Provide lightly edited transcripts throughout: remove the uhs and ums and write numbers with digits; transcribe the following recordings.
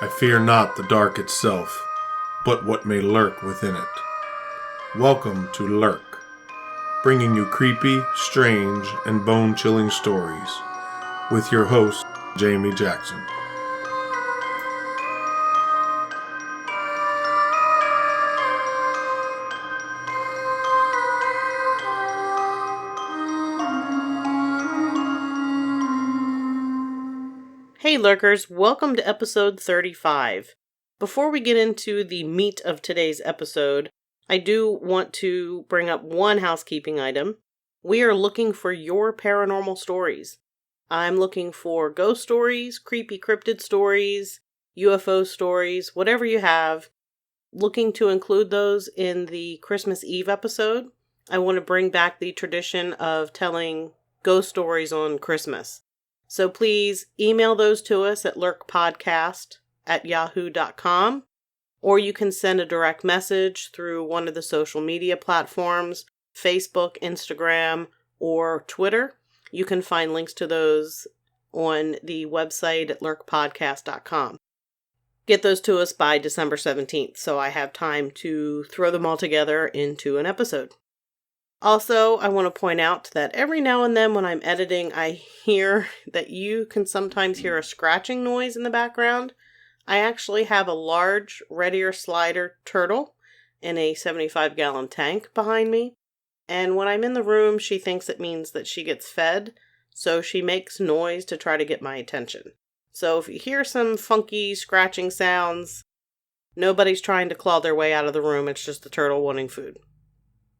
I fear not the dark itself, but what may lurk within it. Welcome to Lurk, bringing you creepy, strange, and bone-chilling stories, with your host, Jamie Jackson. Hey Lurkers, welcome to episode 35. Before we get into the meat of today's episode, I do want to bring up one housekeeping item. We are looking for your paranormal stories. I'm looking for ghost stories, creepy cryptid stories, UFO stories, whatever you have. Looking to include those in the Christmas Eve episode. I want to bring back the tradition of telling ghost stories on Christmas. So please email those to us at lurkpodcast@yahoo.com, or you can send a direct message through one of the social media platforms, Facebook, Instagram, or Twitter. You can find links to those on the website at lurkpodcast.com. Get those to us by December 17th, so I have time to throw them all together into an episode. Also, I want to point out that every now and then when I'm editing, I hear that you can sometimes hear a scratching noise in the background. I actually have a large red ear slider turtle in a 75-gallon tank behind me. And when I'm in the room, she thinks it means that she gets fed, so she makes noise to try to get my attention. So if you hear some funky scratching sounds, nobody's trying to claw their way out of the room, it's just the turtle wanting food.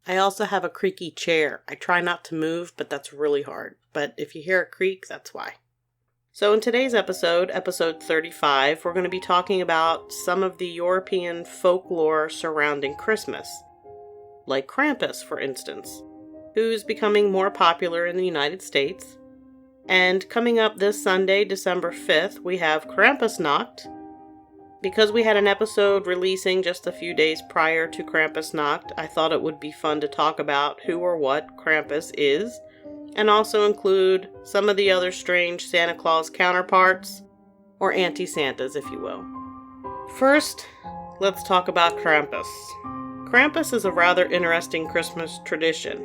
I also have a creaky chair. I try not to move, but that's really hard. But if you hear a creak, that's why. So in today's episode, episode 35, we're going to be talking about some of the European folklore surrounding Christmas. Like Krampus, for instance, who's becoming more popular in the United States. And coming up this Sunday, December 5th, we have Krampusnacht. Because we had an episode releasing just a few days prior to Krampusnacht, I thought it would be fun to talk about who or what Krampus is, and also include some of the other strange Santa Claus counterparts, or anti-Santas, if you will. First, let's talk about Krampus. Krampus is a rather interesting Christmas tradition.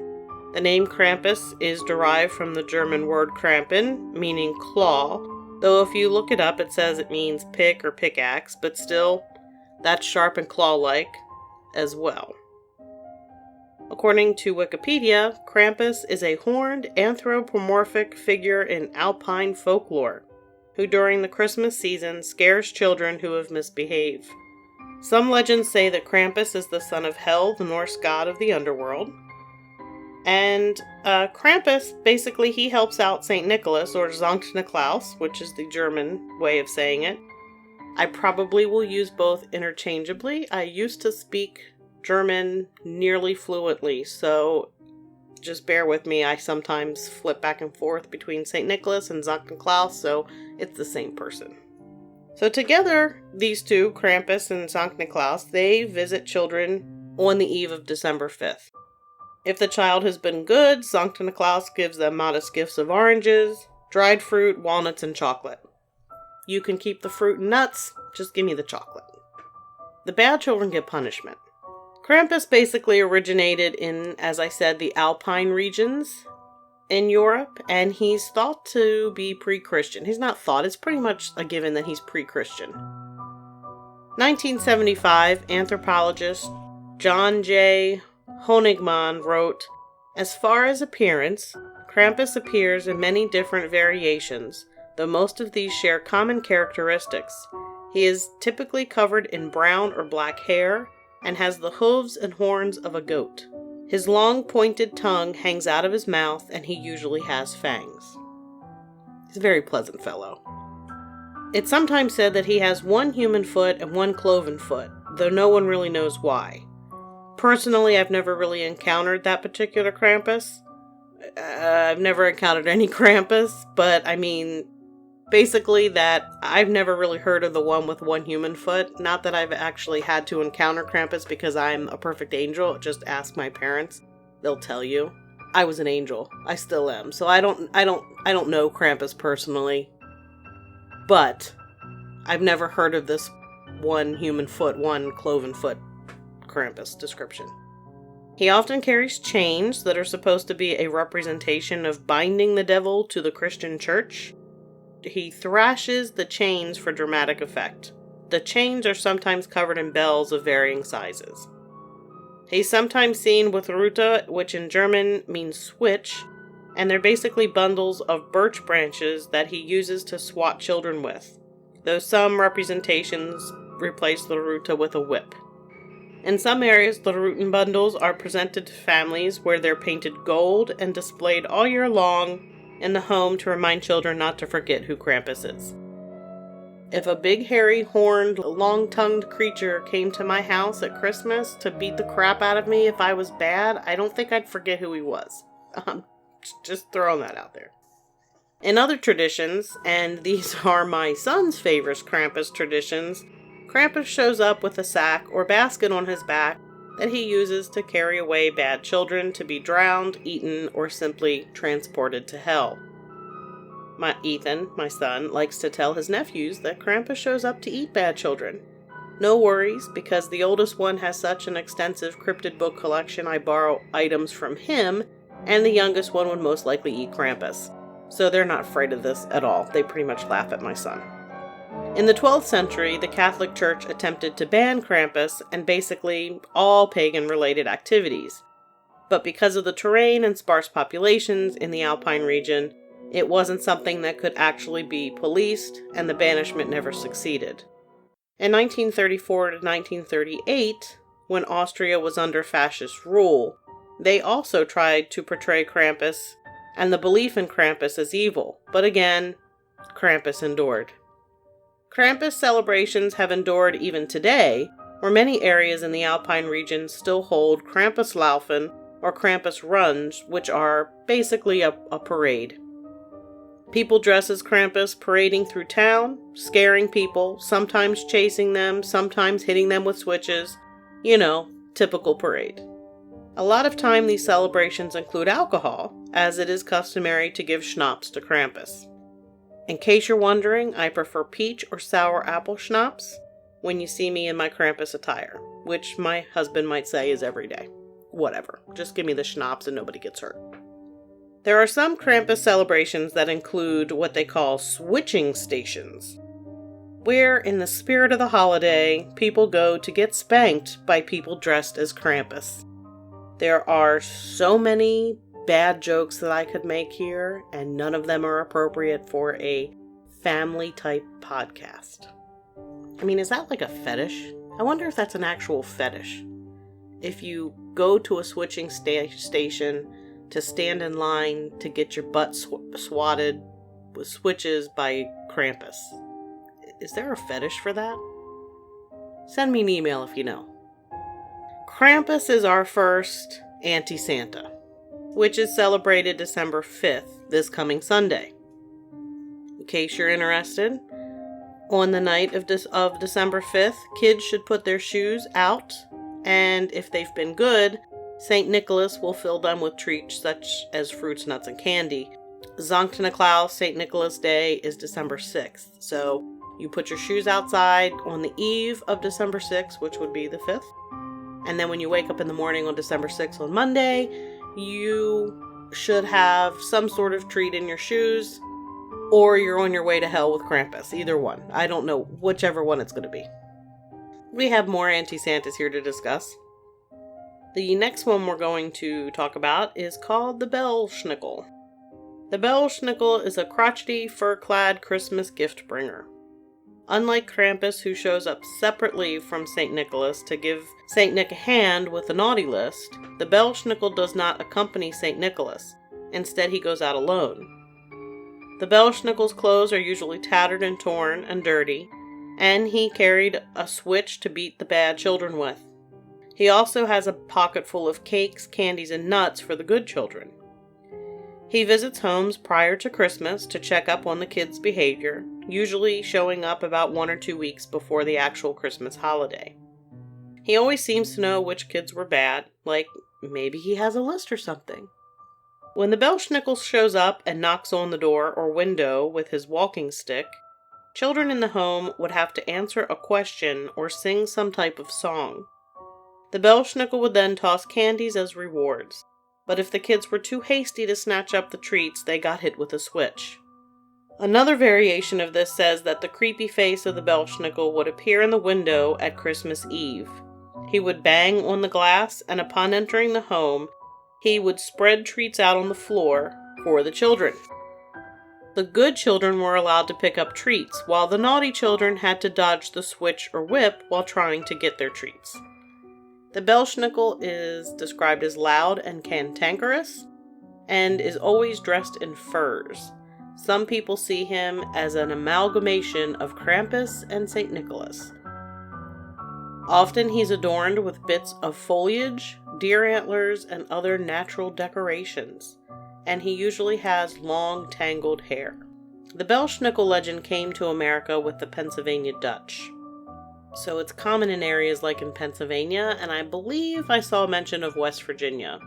The name Krampus is derived from the German word Krampen, meaning claw, though if you look it up, it says it means pick or pickaxe, but still, that's sharp and claw-like as well. According to Wikipedia, Krampus is a horned anthropomorphic figure in Alpine folklore, who during the Christmas season scares children who have misbehaved. Some legends say that Krampus is the son of Hel, the Norse god of the underworld. And Krampus, basically, he helps out St. Nicholas, or Sankt Niklaus, which is the German way of saying it. I probably will use both interchangeably. I used to speak German nearly fluently, so just bear with me. I sometimes flip back and forth between St. Nicholas and Sankt Niklaus, so it's the same person. So together, these two, Krampus and Sankt Niklaus, they visit children on the eve of December 5th. If the child has been good, Sankt Niklaus gives them modest gifts of oranges, dried fruit, walnuts, and chocolate. You can keep the fruit and nuts, just give me the chocolate. The bad children get punishment. Krampus basically originated in, as I said, the Alpine regions in Europe, and he's thought to be pre-Christian. He's not thought, it's pretty much a given that he's pre-Christian. 1975, anthropologist John J. Honigman wrote, "As far as appearance, Krampus appears in many different variations, though most of these share common characteristics. He is typically covered in brown or black hair and has the hooves and horns of a goat. His long pointed tongue hangs out of his mouth and he usually has fangs." He's a very pleasant fellow. It's sometimes said that he has one human foot and one cloven foot, though no one really knows why. Personally, I've never really encountered that particular Krampus. I've never encountered any Krampus, but I mean, basically that I've never really heard of the one with one human foot. Not that I've actually had to encounter Krampus because I'm a perfect angel. Just ask my parents. They'll tell you. I was an angel. I still am. So I don't know Krampus personally. But I've never heard of this one human foot, one cloven foot Krampus description. He often carries chains that are supposed to be a representation of binding the devil to the Christian church. He thrashes the chains for dramatic effect. The chains are sometimes covered in bells of varying sizes. He's sometimes seen with Rute, which in German means switch, and they're basically bundles of birch branches that he uses to swat children with, though some representations replace the Rute with a whip. In some areas, the Ruten bundles are presented to families where they're painted gold and displayed all year long in the home to remind children not to forget who Krampus is. If a big, hairy, horned, long-tongued creature came to my house at Christmas to beat the crap out of me if I was bad, I don't think I'd forget who he was. Just throwing that out there. In other traditions, and these are my son's favorite Krampus traditions, Krampus shows up with a sack or basket on his back that he uses to carry away bad children to be drowned, eaten, or simply transported to hell. Ethan, my son, likes to tell his nephews that Krampus shows up to eat bad children. No worries, because the oldest one has such an extensive cryptid book collection I borrow items from him, and the youngest one would most likely eat Krampus. So they're not afraid of this at all. They pretty much laugh at my son. In the 12th century, the Catholic Church attempted to ban Krampus and basically all pagan-related activities. But because of the terrain and sparse populations in the Alpine region, it wasn't something that could actually be policed, and the banishment never succeeded. In 1934 to 1938, when Austria was under fascist rule, they also tried to portray Krampus and the belief in Krampus as evil, but again, Krampus endured. Krampus celebrations have endured even today, where many areas in the Alpine region still hold Krampuslaufen or Krampus runs, which are basically a parade. People dress as Krampus, parading through town, scaring people, sometimes chasing them, sometimes hitting them with switches. You know, typical parade. A lot of time these celebrations include alcohol, as it is customary to give schnapps to Krampus. In case you're wondering, I prefer peach or sour apple schnapps when you see me in my Krampus attire, which my husband might say is every day. Whatever, just give me the schnapps and nobody gets hurt. There are some Krampus celebrations that include what they call switching stations, where, in the spirit of the holiday, people go to get spanked by people dressed as Krampus. There are so many bad jokes that I could make here, and none of them are appropriate for a family-type podcast. I mean, is that like a fetish? I wonder if that's an actual fetish. If you go to a switching station to stand in line to get your butt swatted with switches by Krampus. Is there a fetish for that? Send me an email if you know. Krampus is our first anti-Santa, which is celebrated December 5th, this coming Sunday. In case you're interested, on the night of December 5th, kids should put their shoes out, and if they've been good, St. Nicholas will fill them with treats such as fruits, nuts, and candy. Sankt Niklaus, St. Nicholas Day, is December 6th, so you put your shoes outside on the eve of December 6th, which would be the 5th, and then when you wake up in the morning on December 6th on Monday, you should have some sort of treat in your shoes, or you're on your way to hell with Krampus. Either one. I don't know whichever one it's going to be. We have more anti-Santas here to discuss. The next one we're going to talk about is called the Bellschnickel. The Bellschnickel is a crotchety, fur-clad Christmas gift bringer. Unlike Krampus, who shows up separately from St. Nicholas to give St. Nick a hand with the naughty list, the Bellschnickel does not accompany St. Nicholas. Instead, he goes out alone. The Bellschnickel's clothes are usually tattered and torn and dirty, and he carried a switch to beat the bad children with. He also has a pocket full of cakes, candies, and nuts for the good children. He visits homes prior to Christmas to check up on the kids' behavior, usually showing up about 1 or 2 weeks before the actual Christmas holiday. He always seems to know which kids were bad, like maybe he has a list or something. When the Bellschnickel shows up and knocks on the door or window with his walking stick, children in the home would have to answer a question or sing some type of song. The Belsnickel would then toss candies as rewards, but if the kids were too hasty to snatch up the treats, they got hit with a switch. Another variation of this says that the creepy face of the Belsnickel would appear in the window at Christmas Eve. He would bang on the glass, and upon entering the home, he would spread treats out on the floor for the children. The good children were allowed to pick up treats, while the naughty children had to dodge the switch or whip while trying to get their treats. The Belsnickel is described as loud and cantankerous, and is always dressed in furs. Some people see him as an amalgamation of Krampus and St. Nicholas. Often he's adorned with bits of foliage, deer antlers, and other natural decorations, and he usually has long, tangled hair. The Belsnickel legend came to America with the Pennsylvania Dutch. So it's common in areas like in Pennsylvania, and I believe I saw mention of West Virginia.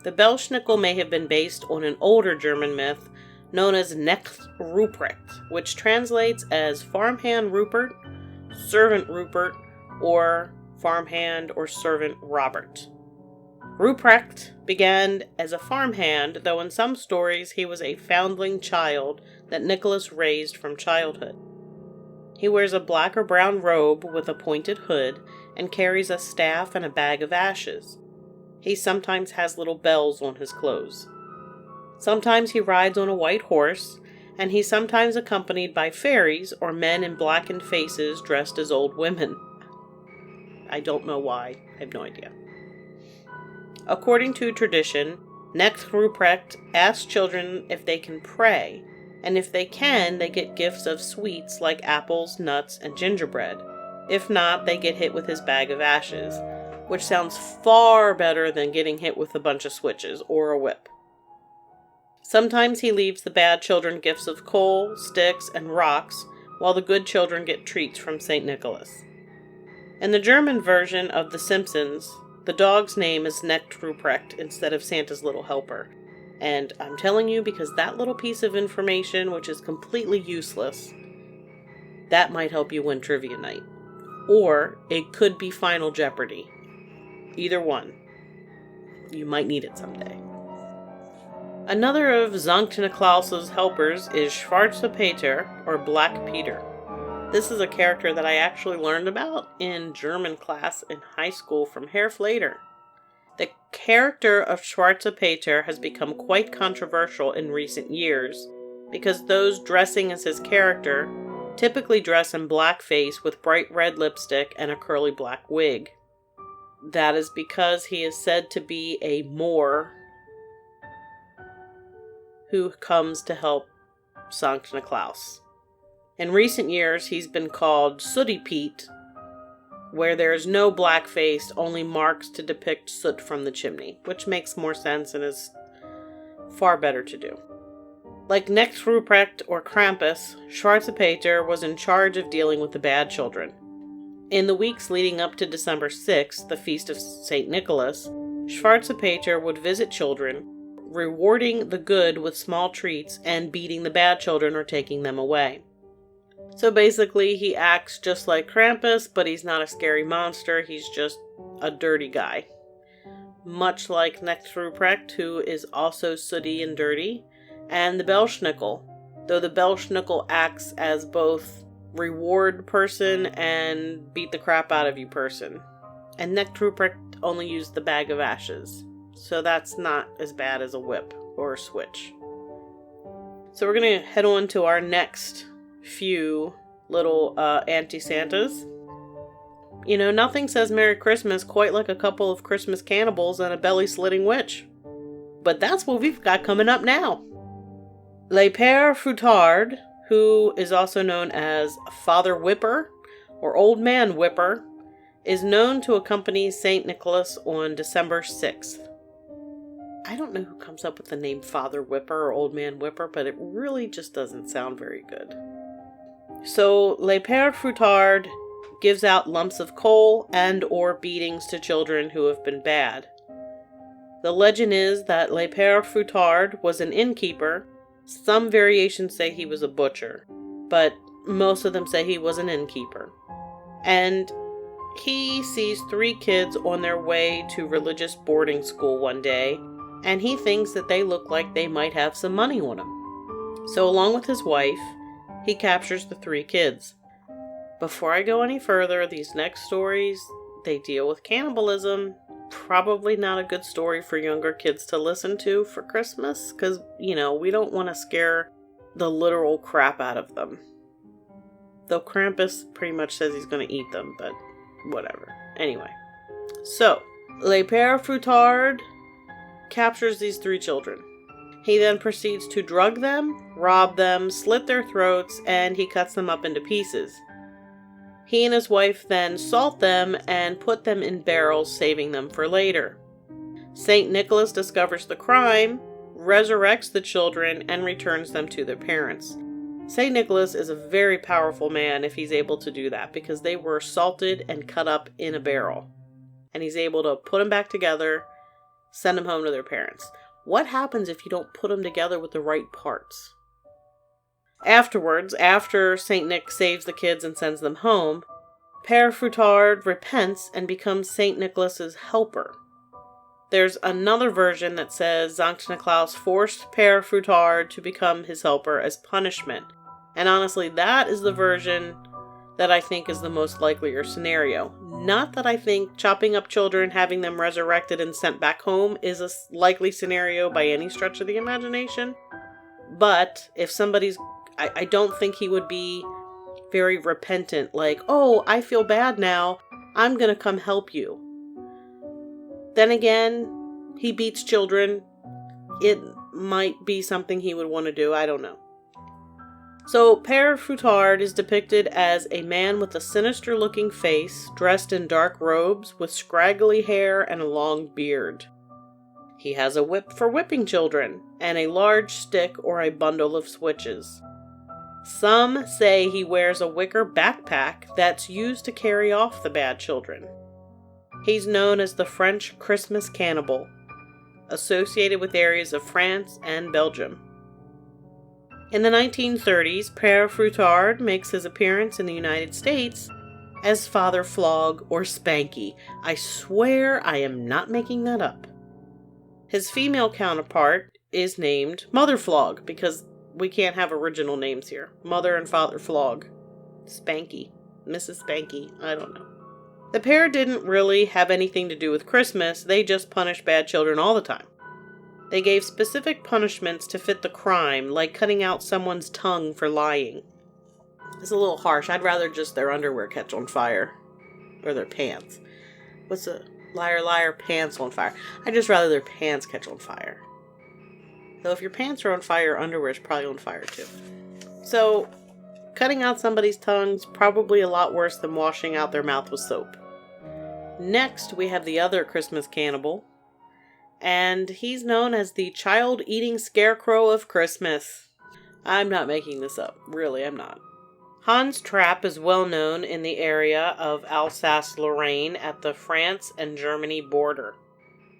The Belsnickel may have been based on an older German myth known as Knecht Ruprecht, which translates as farmhand Rupert, servant Rupert, or farmhand or servant Robert. Ruprecht began as a farmhand, though in some stories he was a foundling child that Nicholas raised from childhood. He wears a black or brown robe with a pointed hood and carries a staff and a bag of ashes. He sometimes has little bells on his clothes. Sometimes he rides on a white horse, and he's sometimes accompanied by fairies or men in blackened faces dressed as old women. I don't know why. I have no idea. According to tradition, Knecht Ruprecht asks children if they can pray, and if they can, they get gifts of sweets like apples, nuts, and gingerbread. If not, they get hit with his bag of ashes, which sounds far better than getting hit with a bunch of switches or a whip. Sometimes he leaves the bad children gifts of coal, sticks, and rocks, while the good children get treats from St. Nicholas. In the German version of The Simpsons, the dog's name is Knecht Ruprecht instead of Santa's Little Helper. And I'm telling you because that little piece of information, which is completely useless, that might help you win trivia night. Or it could be Final Jeopardy. Either one. You might need it someday. Another of Sankt Niklaus's helpers is Schwarzepeter, or Black Peter. This is a character that I actually learned about in German class in high school from Herr Flater. The character of Schwarzepeter has become quite controversial in recent years, because those dressing as his character typically dress in blackface with bright red lipstick and a curly black wig. That is because he is said to be a Moor who comes to help Sankt Niklaus. In recent years, he's been called Sooty Pete, where there is no blackface, only marks to depict soot from the chimney, which makes more sense and is far better to do. Like Knecht Ruprecht or Krampus, Schwarzepeter was in charge of dealing with the bad children. In the weeks leading up to December 6th, the feast of St. Nicholas, Schwarzepeter would visit children, rewarding the good with small treats and beating the bad children or taking them away. So basically, he acts just like Krampus, but he's not a scary monster, he's just a dirty guy. Much like Knecht Ruprecht, who is also sooty and dirty, and the Belsnickel, though the Belsnickel acts as both reward person and beat the crap out of you person. And Knecht Ruprecht only used the bag of ashes, so that's not as bad as a whip or a switch. So we're going to head on to our next few little anti-Santas. You know, nothing says Merry Christmas quite like a couple of Christmas Cannibals and a Belly Slitting Witch. But that's what we've got coming up now. Le Père Fouettard, who is also known as Father Whipper or Old Man Whipper, is known to accompany St. Nicholas on December 6th. I don't know who comes up with the name Father Whipper or Old Man Whipper, but it really just doesn't sound very good. So, Le Père Fouettard gives out lumps of coal and or beatings to children who have been bad. The legend is that Le Père Fouettard was an innkeeper. Some variations say he was a butcher, but most of them say he was an innkeeper. And he sees 3 kids on their way to religious boarding school one day, and he thinks that they look like they might have some money on them. So along with his wife, he captures the 3 kids. Before I go any further, these next stories, they deal with cannibalism. Probably not a good story for younger kids to listen to for Christmas, because, we don't want to scare the literal crap out of them. Though Krampus pretty much says he's going to eat them, but whatever. Anyway, so, Le Père Fouettard captures these 3 children. He then proceeds to drug them, rob them, slit their throats, and he cuts them up into pieces. He and his wife then salt them and put them in barrels, saving them for later. St. Nicholas discovers the crime, resurrects the children, and returns them to their parents. St. Nicholas is a very powerful man if he's able to do that, because they were salted and cut up in a barrel. And he's able to put them back together, send them home to their parents. What happens if you don't put them together with the right parts? Afterwards, after St. Nick saves the kids and sends them home, Père Fouettard repents and becomes St. Nicholas's helper. There's another version that says Sankt Niklaus forced Père Fouettard to become his helper as punishment. And honestly, that is the version that I think is the most likelier scenario. Not that I think chopping up children, having them resurrected and sent back home is a likely scenario by any stretch of the imagination. But if somebody's... I don't think he would be very repentant, like, oh, I feel bad now, I'm gonna come help you. Then again, he beats children. It might be something he would want to do, I don't know. So, Père Fouettard is depicted as a man with a sinister-looking face, dressed in dark robes, with scraggly hair and a long beard. He has a whip for whipping children, and a large stick or a bundle of switches. Some say he wears a wicker backpack that's used to carry off the bad children. He's known as the French Christmas Cannibal, associated with areas of France and Belgium. In the 1930s, Père Fouettard makes his appearance in the United States as Father Flog or Spanky. I swear I am not making that up. His female counterpart is named Mother Flog, because we can't have original names here. Mother and Father Flog. Spanky. Mrs. Spanky. I don't know. The pair didn't really have anything to do with Christmas. They just punished bad children all the time. They gave specific punishments to fit the crime, like cutting out someone's tongue for lying. It's a little harsh. I'd rather just their underwear catch on fire. Or their pants. What's a liar, pants on fire? I'd just rather their pants catch on fire. Though if your pants are on fire, your underwear is probably on fire too. So, cutting out somebody's tongue's probably a lot worse than washing out their mouth with soap. Next, we have the other Christmas cannibal. And he's known as the child-eating scarecrow of Christmas. I'm not making this up. Really, I'm not. Hans Trapp is well known in the area of Alsace-Lorraine at the France and Germany border.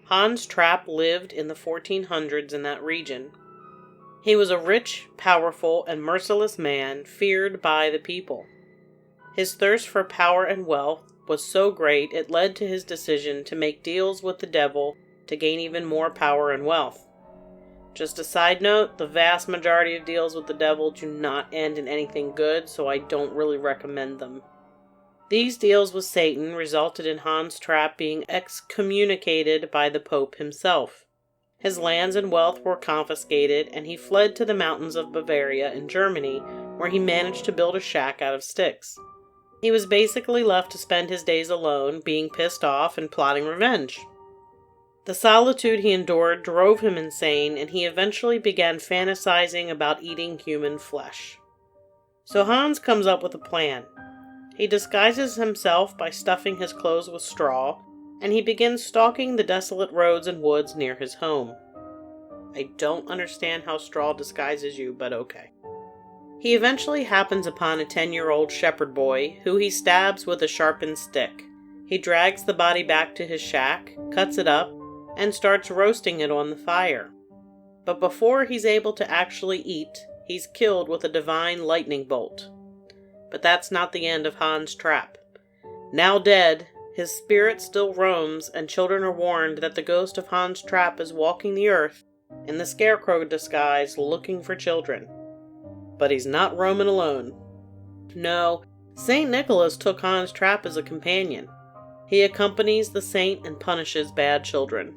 Hans Trapp lived in the 1400s in that region. He was a rich, powerful, and merciless man, feared by the people. His thirst for power and wealth was so great it led to his decision to make deals with the devil to gain even more power and wealth. Just a side note, the vast majority of deals with the devil do not end in anything good, so I don't really recommend them. These deals with Satan resulted in Hans Trapp being excommunicated by the Pope himself. His lands and wealth were confiscated, and he fled to the mountains of Bavaria in Germany, where he managed to build a shack out of sticks. He was basically left to spend his days alone, being pissed off and plotting revenge. The solitude he endured drove him insane, and he eventually began fantasizing about eating human flesh. So Hans comes up with a plan. He disguises himself by stuffing his clothes with straw, and he begins stalking the desolate roads and woods near his home. I don't understand how straw disguises you, but okay. He eventually happens upon a 10-year-old shepherd boy, who he stabs with a sharpened stick. He drags the body back to his shack, cuts it up, and starts roasting it on the fire. But before he's able to actually eat, he's killed with a divine lightning bolt. But that's not the end of Hans' trap. Now dead, his spirit still roams, and children are warned that the ghost of Hans' trap is walking the earth in the scarecrow disguise looking for children. But he's not roaming alone. No, St. Nicholas took Hans' trap as a companion. He accompanies the saint and punishes bad children.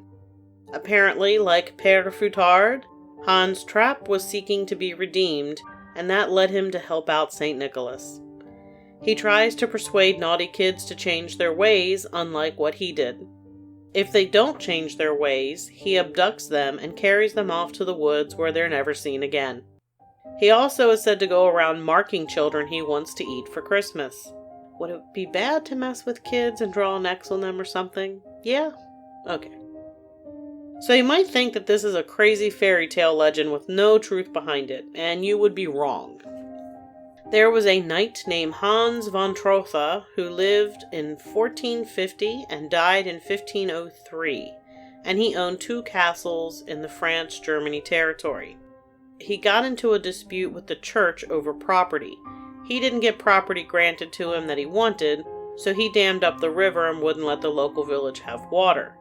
Apparently, like Père Fouettard, Hans' trap was seeking to be redeemed, and that led him to help out St. Nicholas. He tries to persuade naughty kids to change their ways, unlike what he did. If they don't change their ways, he abducts them and carries them off to the woods where they're never seen again. He also is said to go around marking children he wants to eat for Christmas. Would it be bad to mess with kids and draw an X on them or something? Yeah? Okay. So you might think that this is a crazy fairy tale legend with no truth behind it, and you would be wrong. There was a knight named Hans von Trotha who lived in 1450 and died in 1503, and he owned 2 castles in the France-Germany territory. He got into a dispute with the church over property. He didn't get property granted to him that he wanted, so he dammed up the river and wouldn't let the local village have water.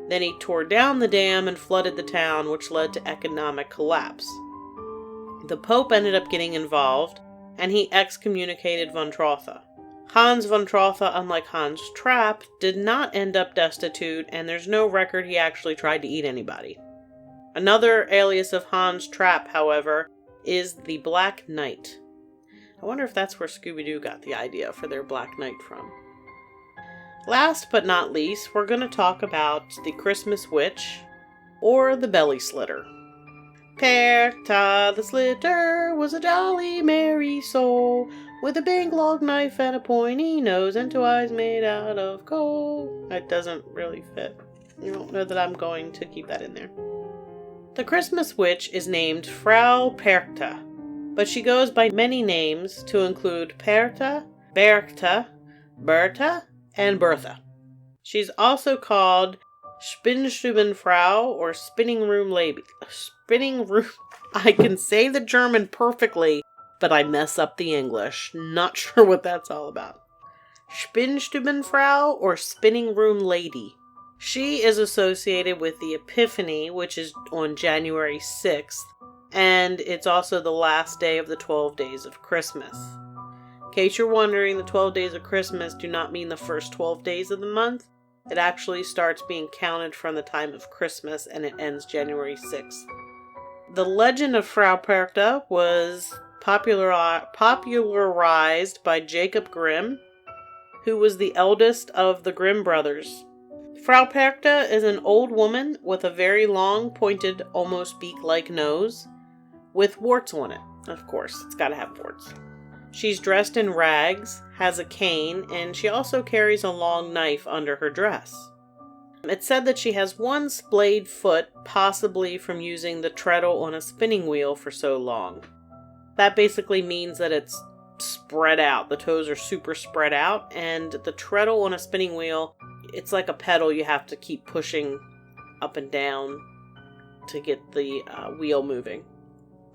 Then he tore down the dam and flooded the town, which led to economic collapse. The Pope ended up getting involved, and he excommunicated von Trotha. Hans von Trotha, unlike Hans' trap, did not end up destitute, and there's no record he actually tried to eat anybody. Another alias of Hans' trap, however, is the Black Knight. I wonder if that's where Scooby-Doo got the idea for their Black Knight from. Last but not least, we're going to talk about the Christmas Witch, or the Belly Slitter. Perta the Slitter was a jolly merry soul, with a big long knife and a pointy nose and 2 eyes made out of coal. That doesn't really fit. You don't know that I'm going to keep that in there. The Christmas Witch is named Frau Perta, but she goes by many names to include Perta, Berta, Berta, and Bertha. She's also called Spinnstubenfrau or spinning room lady. I can say the German perfectly, but I mess up the English. Not sure what that's all about. Spinnstubenfrau or spinning room lady. She is associated with the Epiphany, which is on January 6th, and it's also the last day of the 12 days of Christmas. In case you're wondering, the 12 days of Christmas do not mean the first 12 days of the month. It actually starts being counted from the time of Christmas, and it ends January 6th. The legend of Frau Perta was popularized by Jacob Grimm, who was the eldest of the Grimm brothers. Frau Perta is an old woman with a very long, pointed, almost beak-like nose, with warts on it. Of course, it's got to have warts. She's dressed in rags, has a cane, and she also carries a long knife under her dress. It's said that she has one splayed foot, possibly from using the treadle on a spinning wheel for so long. That basically means that it's spread out. The toes are super spread out, and the treadle on a spinning wheel, it's like a pedal you have to keep pushing up and down to get the wheel moving.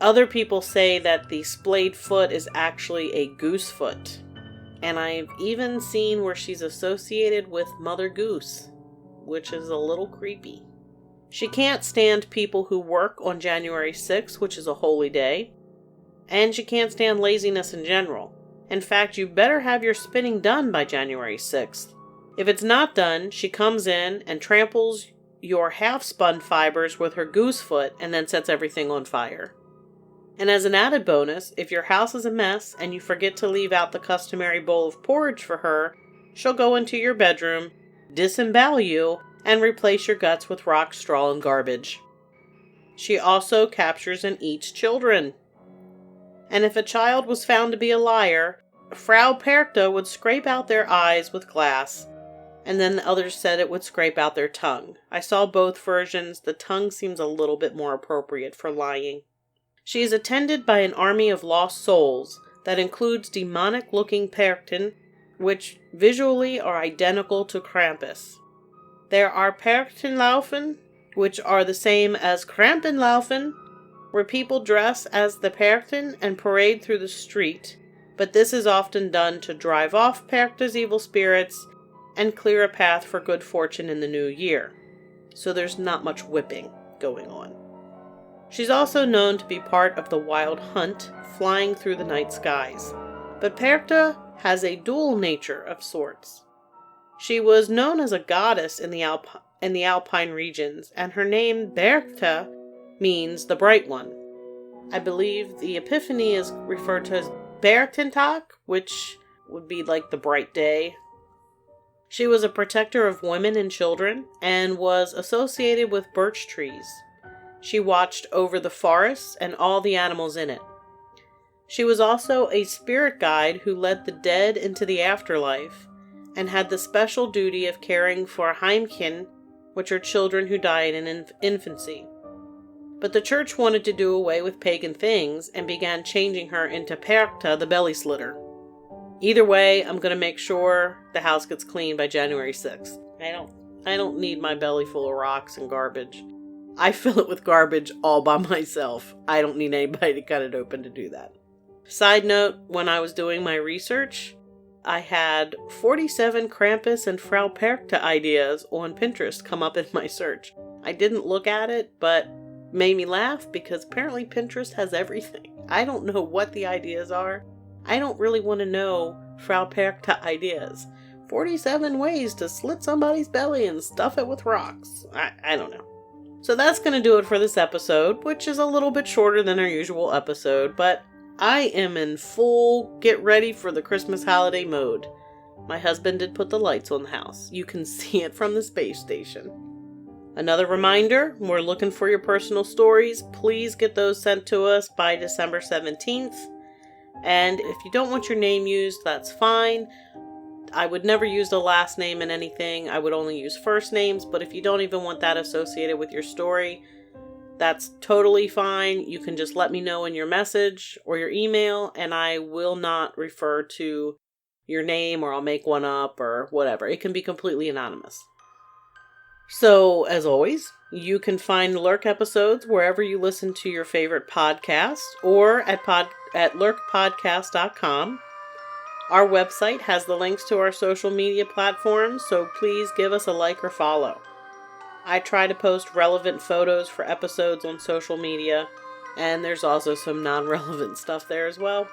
Other people say that the splayed foot is actually a goose foot. And I've even seen where she's associated with Mother Goose, which is a little creepy. She can't stand people who work on January 6th, which is a holy day. And she can't stand laziness in general. In fact, you better have your spinning done by January 6th. If it's not done, she comes in and tramples your half-spun fibers with her goose foot and then sets everything on fire. And as an added bonus, if your house is a mess and you forget to leave out the customary bowl of porridge for her, she'll go into your bedroom, disembowel you, and replace your guts with rock, straw, and garbage. She also captures and eats children. And if a child was found to be a liar, Frau Perta would scrape out their eyes with glass, and then the others said it would scrape out their tongue. I saw both versions. The tongue seems a little bit more appropriate for lying. She is attended by an army of lost souls that includes demonic-looking Perten, which visually are identical to Krampus. There are Pertenlaufen, which are the same as Krampenlaufen, where people dress as the Perten and parade through the street, but this is often done to drive off Perta's evil spirits and clear a path for good fortune in the new year. So there's not much whipping going on. She's also known to be part of the wild hunt, flying through the night skies. But Perta has a dual nature of sorts. She was known as a goddess in the Alpine regions, and her name, Berta, means the bright one. I believe the Epiphany is referred to as Bertentag, which would be like the bright day. She was a protector of women and children, and was associated with birch trees. She watched over the forests and all the animals in it. She was also a spirit guide who led the dead into the afterlife, and had the special duty of caring for Heimchen, which are children who died in infancy. But the church wanted to do away with pagan things, and began changing her into Perta the Belly Slitter. Either way, I'm going to make sure the house gets clean by January 6th. I don't need my belly full of rocks and garbage. I fill it with garbage all by myself. I don't need anybody to cut it open to do that. Side note, when I was doing my research, I had 47 Krampus and Frau Perta ideas on Pinterest come up in my search. I didn't look at it, but made me laugh because apparently Pinterest has everything. I don't know what the ideas are. I don't really want to know Frau Perta ideas. 47 ways to slit somebody's belly and stuff it with rocks. I don't know. So that's going to do it for this episode, which is a little bit shorter than our usual episode, but I am in full get ready for the Christmas holiday mode. My husband did put the lights on the house. You can see it from the space station. Another reminder, we're looking for your personal stories. Please get those sent to us by December 17th. And if you don't want your name used, that's fine. I would never use the last name in anything. I would only use first names, but if you don't even want that associated with your story, that's totally fine. You can just let me know in your message or your email, and I will not refer to your name, or I'll make one up or whatever. It can be completely anonymous. So, as always, you can find Lurk episodes wherever you listen to your favorite podcast, or at lurkpodcast.com. Our website has the links to our social media platforms, so please give us a like or follow. I try to post relevant photos for episodes on social media, and there's also some non-relevant stuff there as well.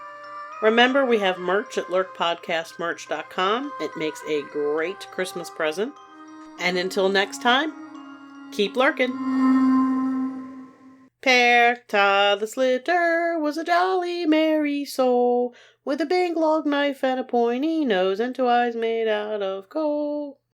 Remember, we have merch at lurkpodcastmerch.com. It makes a great Christmas present. And until next time, keep lurking. Perta the Slitter was a jolly merry soul, with a big long knife and a pointy nose and 2 eyes made out of coal.